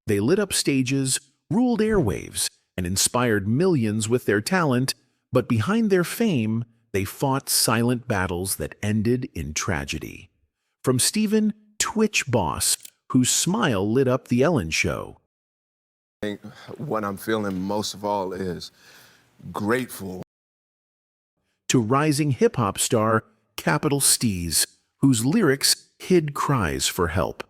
They lit up stages, ruled airwaves, and inspired millions with their talent, but behind their fame, they fought silent battles that ended in tragedy. From Stephen "Twitch" Boss, whose smile lit up The Ellen Show. What I'm feeling most of all is grateful. To rising hip-hop star Capital Steez, whose lyrics hid cries for help.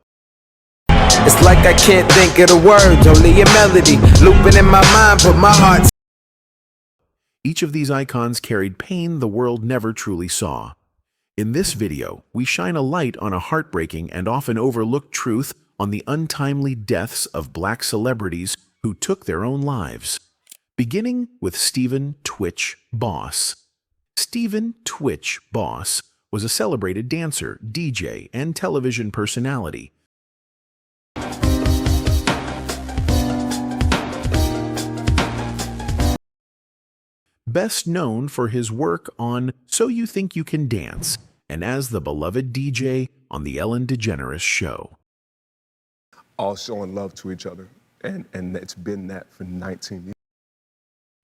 It's like I can't think of the words, only a melody looping in my mind, but my heart. Each of these icons carried pain the world never truly saw. In this video, we shine a light on a heartbreaking and often overlooked truth on the untimely deaths of black celebrities who took their own lives. Beginning with Stephen "Twitch" Boss. Stephen "Twitch" Boss was a celebrated dancer, DJ, and television personality. Best known for his work on So You Think You Can Dance and as the beloved DJ on The Ellen DeGeneres Show. All showing love to each other, and it's been that for 19 years.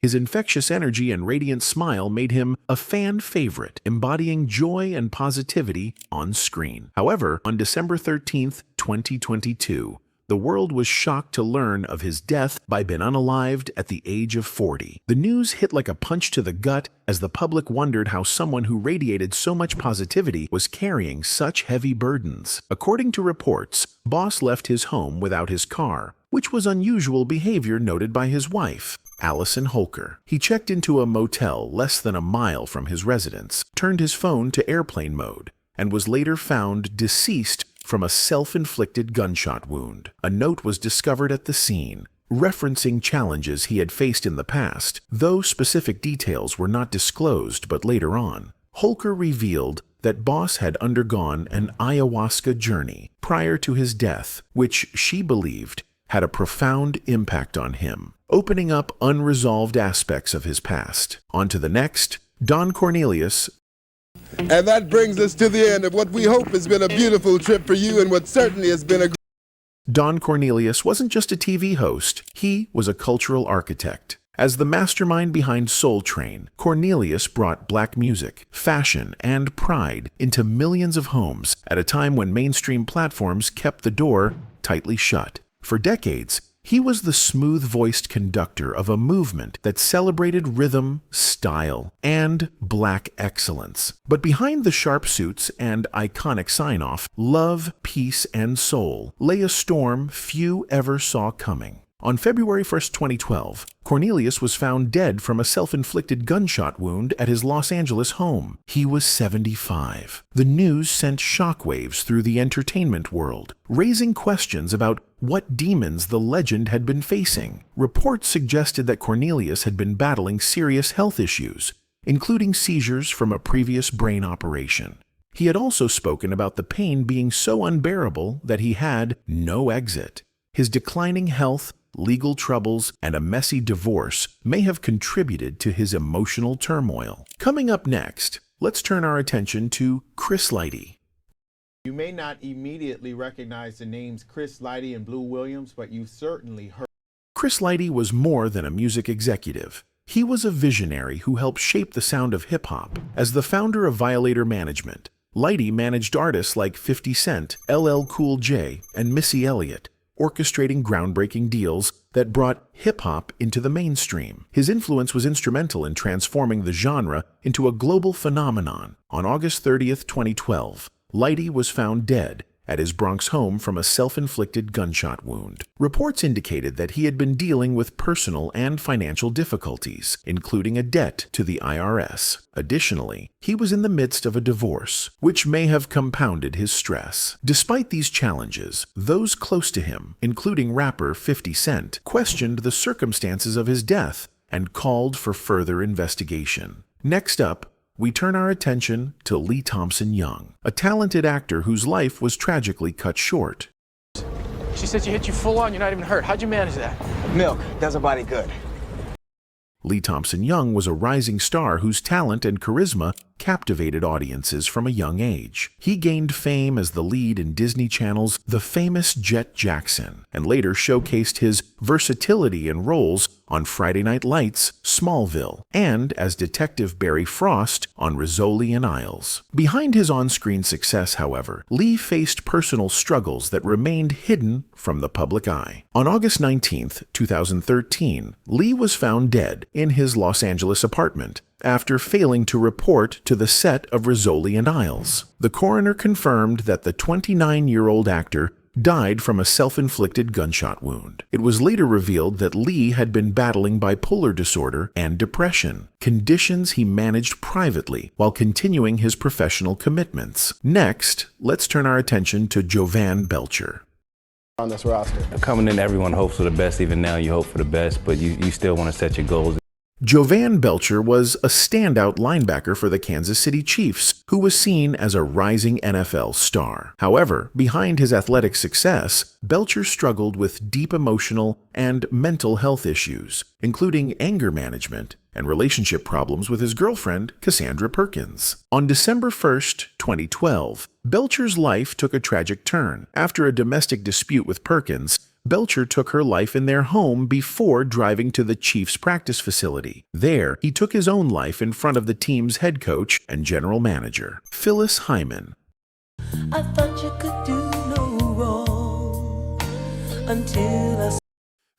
His infectious energy and radiant smile made him a fan favorite, embodying joy and positivity on screen. However, on December 13th, 2022, the world was shocked to learn of his death by being unalived at the age of 40. The news hit like a punch to the gut as the public wondered how someone who radiated so much positivity was carrying such heavy burdens. According to reports, Boss left his home without his car, which was unusual behavior noted by his wife, Allison Holker. He checked into a motel less than a mile from his residence, turned his phone to airplane mode, and was later found deceased from a self-inflicted gunshot wound. A note was discovered at the scene, referencing challenges he had faced in the past, though specific details were not disclosed. But later on, Holker revealed that Boss had undergone an ayahuasca journey prior to his death, which she believed had a profound impact on him, opening up unresolved aspects of his past. On to the next, Don Cornelius. And that brings us to the end of what we hope has been a beautiful trip for you and what certainly has been a... Don Cornelius wasn't just a TV host, he was a cultural architect. As the mastermind behind Soul Train, Cornelius brought black music, fashion, and pride into millions of homes at a time when mainstream platforms kept the door tightly shut. For decades, he was the smooth-voiced conductor of a movement that celebrated rhythm, style, and black excellence. But behind the sharp suits and iconic sign-off, love, peace, and soul lay a storm few ever saw coming. On February 1st, 2012, Cornelius was found dead from a self-inflicted gunshot wound at his Los Angeles home. He was 75. The news sent shockwaves through the entertainment world, raising questions about what demons the legend had been facing. Reports suggested that Cornelius had been battling serious health issues, including seizures from a previous brain operation. He had also spoken about the pain being so unbearable that he had no exit. His declining health, legal troubles, and a messy divorce may have contributed to his emotional turmoil. Coming up next, let's turn our attention to Chris Lighty. You may not immediately recognize the names Chris Lighty and Blue Williams, but you certainly heard. Chris Lighty was more than a music executive. He was a visionary who helped shape the sound of hip-hop. As the founder of Violator Management, Lighty managed artists like 50 Cent, LL Cool J, and Missy Elliott, orchestrating groundbreaking deals that brought hip-hop into the mainstream. His influence was instrumental in transforming the genre into a global phenomenon. On August 30th, 2012, Lighty was found dead at his Bronx home from a self-inflicted gunshot wound. Reports indicated that he had been dealing with personal and financial difficulties, including a debt to the IRS. Additionally, he was in the midst of a divorce, which may have compounded his stress. Despite these challenges, those close to him, including rapper 50 Cent, questioned the circumstances of his death and called for further investigation. Next up, we turn our attention to Lee Thompson Young, a talented actor whose life was tragically cut short. She said she hit you full on, you're not even hurt. How'd you manage that? Milk does a body good. Lee Thompson Young was a rising star whose talent and charisma captivated audiences from a young age. He gained fame as the lead in Disney Channel's The Famous Jet Jackson, and later showcased his versatility in roles on Friday Night Lights' Smallville, and as Detective Barry Frost on Rizzoli and Isles. Behind his on-screen success, however, Lee faced personal struggles that remained hidden from the public eye. On August 19, 2013, Lee was found dead in his Los Angeles apartment after failing to report to the set of Rizzoli and Isles. The coroner confirmed that the 29-year-old actor died from a self-inflicted gunshot wound. It was later revealed that Lee had been battling bipolar disorder and depression, conditions he managed privately while continuing his professional commitments. Next, let's turn our attention to Jovan Belcher. On this roster. Coming in, everyone hopes for the best. Even now, you hope for the best, but you still want to set your goals. Jovan Belcher was a standout linebacker for the Kansas City Chiefs, who was seen as a rising NFL star. However, behind his athletic success, Belcher struggled with deep emotional and mental health issues, including anger management and relationship problems with his girlfriend, Cassandra Perkins. On December 1, 2012, Belcher's life took a tragic turn. After a domestic dispute with Perkins, Belcher took her life in their home before driving to the Chiefs' practice facility. There, he took his own life in front of the team's head coach and general manager, Phyllis Hyman. I thought you could do no wrong until I...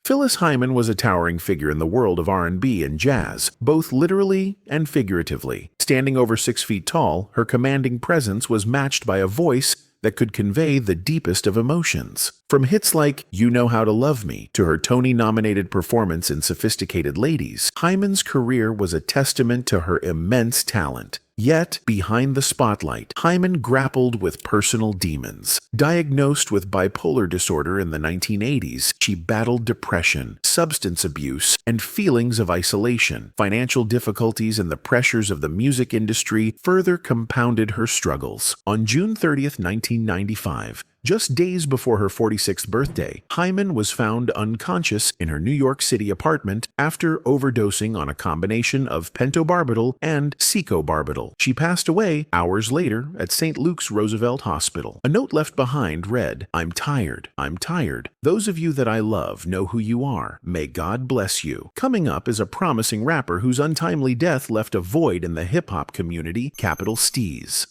Phyllis Hyman was a towering figure in the world of R&B and jazz, both literally and figuratively. Standing over 6 feet tall, her commanding presence was matched by a voice that could convey the deepest of emotions. From hits like You Know How to Love Me to her Tony-nominated performance in Sophisticated Ladies, Hyman's career was a testament to her immense talent. Yet, behind the spotlight, Hyman grappled with personal demons. Diagnosed with bipolar disorder in the 1980s, she battled depression, substance abuse, and feelings of isolation. Financial difficulties and the pressures of the music industry further compounded her struggles. On June 30, 1995, just days before her 46th birthday, Hyman was found unconscious in her New York City apartment after overdosing on a combination of pentobarbital and secobarbital. She passed away hours later at St. Luke's Roosevelt Hospital. A note left behind read, I'm tired. I'm tired. Those of you that I love know who you are. May God bless you. Coming up is a promising rapper whose untimely death left a void in the hip-hop community, Capital Steez.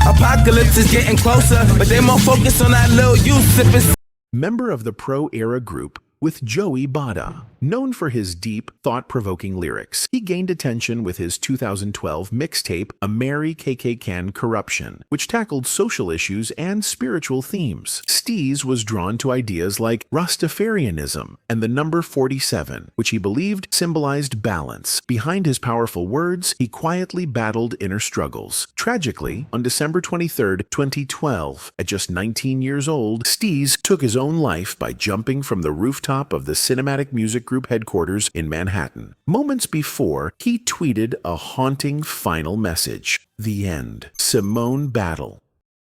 Apocalypse is getting closer, but they more focused on that little youth sipping. Member of the Pro-Era group with Joey Bada. Known for his deep, thought-provoking lyrics, he gained attention with his 2012 mixtape, A Merry KK Can Corruption, which tackled social issues and spiritual themes. Steez was drawn to ideas like Rastafarianism and the number 47, which he believed symbolized balance. Behind his powerful words, he quietly battled inner struggles. Tragically, on December 23, 2012, at just 19 years old, Steez took his own life by jumping from the rooftop of the Cinematic Music Group headquarters in Manhattan. Moments before, he tweeted a haunting final message. The end. Simone Battle.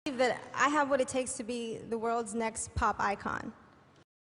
That I have what it takes to be the world's next pop icon.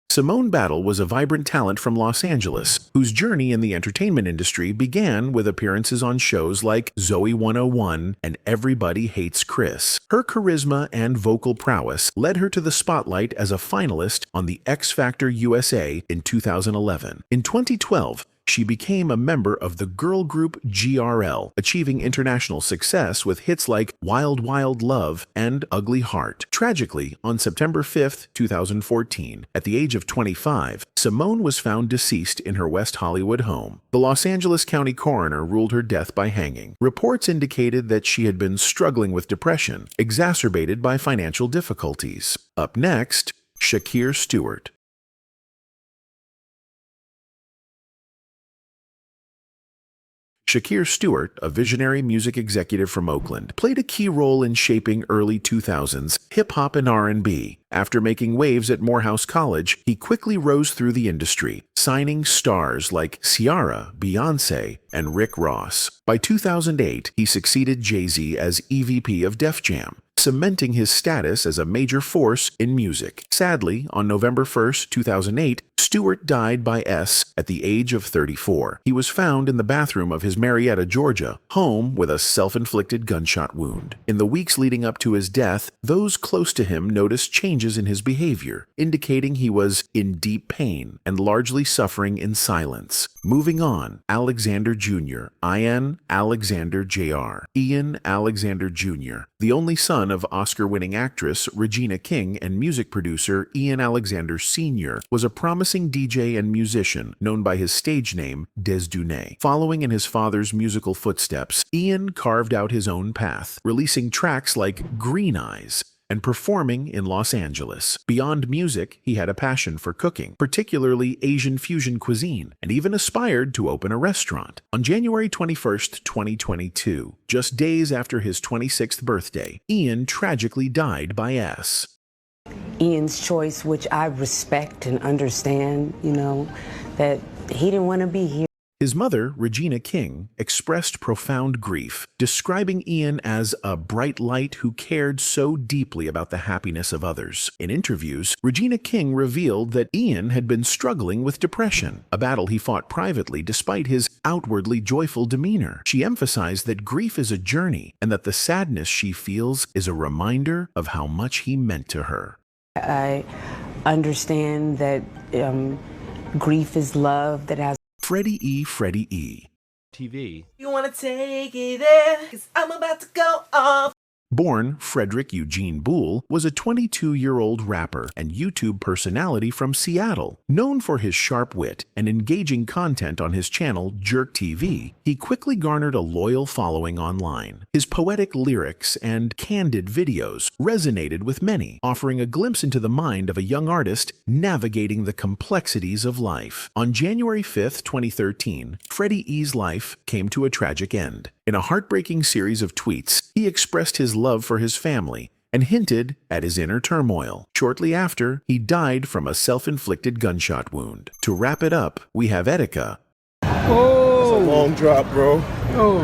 Simone Battle was a vibrant talent from Los Angeles, whose journey in the entertainment industry began with appearances on shows like Zoe 101 and Everybody Hates Chris. Her charisma and vocal prowess led her to the spotlight as a finalist on the X Factor USA in 2011. In 2012, she became a member of the girl group GRL, achieving international success with hits like Wild Wild Love and Ugly Heart. Tragically, on September 5, 2014, at the age of 25, Simone was found deceased in her West Hollywood home. The Los Angeles County coroner ruled her death by hanging. Reports indicated that she had been struggling with depression, exacerbated by financial difficulties. Up next, Shakir Stewart. Shakir Stewart, a visionary music executive from Oakland, played a key role in shaping early 2000s hip-hop and R&B. After making waves at Morehouse College, he quickly rose through the industry, signing stars like Ciara, Beyoncé, and Rick Ross. By 2008, he succeeded Jay-Z as EVP of Def Jam, cementing his status as a major force in music. Sadly, on November 1, 2008, Stewart died by S at the age of 34. He was found in the bathroom of his Marietta, Georgia, home with a self-inflicted gunshot wound. In the weeks leading up to his death, those close to him noticed changes in his behavior, indicating he was in deep pain and largely suffering in silence. Moving on, Alexander Jr., Ian Alexander Jr., Ian Alexander Jr., the only son of Oscar-winning actress Regina King and music producer Ian Alexander Sr., was a promising DJ and musician known by his stage name Des Dunay. Following in his father's musical footsteps, Ian carved out his own path, releasing tracks like Green Eyes and performing in Los Angeles. Beyond music, he had a passion for cooking, particularly Asian fusion cuisine, and even aspired to open a restaurant. On January 21st, 2022, just days after his 26th birthday, Ian tragically died by S. Ian's choice, which I respect and understand, that he didn't want to be here. His mother, Regina King, expressed profound grief, describing Ian as a bright light who cared so deeply about the happiness of others. In interviews, Regina King revealed that Ian had been struggling with depression, a battle he fought privately despite his outwardly joyful demeanor. She emphasized that grief is a journey and that the sadness she feels is a reminder of how much he meant to her. I understand that grief is love that has Freddy E. TV. You wanna take it there? 'Cause I'm about to go off. Born Frederick Eugene Boole, was a 22-year-old rapper and YouTube personality from Seattle. Known for his sharp wit and engaging content on his channel Jerk TV, he quickly garnered a loyal following online. His poetic lyrics and candid videos resonated with many, offering a glimpse into the mind of a young artist navigating the complexities of life. On January 5th, 2013, Freddy E's life came to a tragic end. In a heartbreaking series of tweets, he expressed his love for his family and hinted at his inner turmoil. Shortly after, he died from a self-inflicted gunshot wound. To wrap it up, we have Etekica. Oh, that's a long drop, bro. Oh,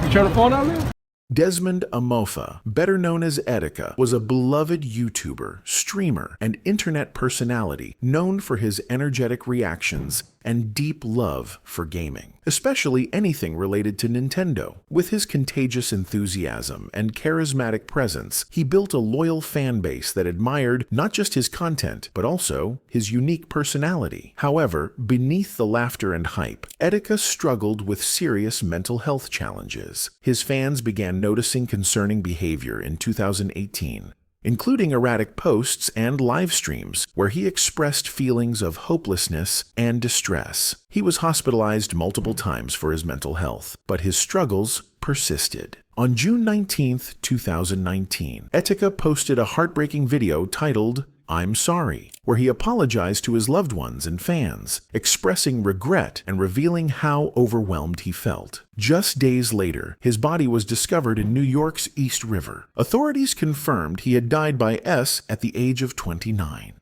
you trying to fall down there? Desmond Amofa, better known as Etekica, was a beloved YouTuber, streamer, and internet personality known for his energetic reactions and deep love for gaming, especially anything related to Nintendo. With his contagious enthusiasm and charismatic presence, he built a loyal fan base that admired not just his content, but also his unique personality. However, beneath the laughter and hype, Etekica struggled with serious mental health challenges. His fans began noticing concerning behavior in 2018, including erratic posts and live streams where he expressed feelings of hopelessness and distress. He was hospitalized multiple times for his mental health, but his struggles persisted. On June 19, 2019, Etekica posted a heartbreaking video titled "I'm Sorry," where he apologized to his loved ones and fans, expressing regret and revealing how overwhelmed he felt. Just days later, his body was discovered in New York's East River. Authorities confirmed he had died by S at the age of 29.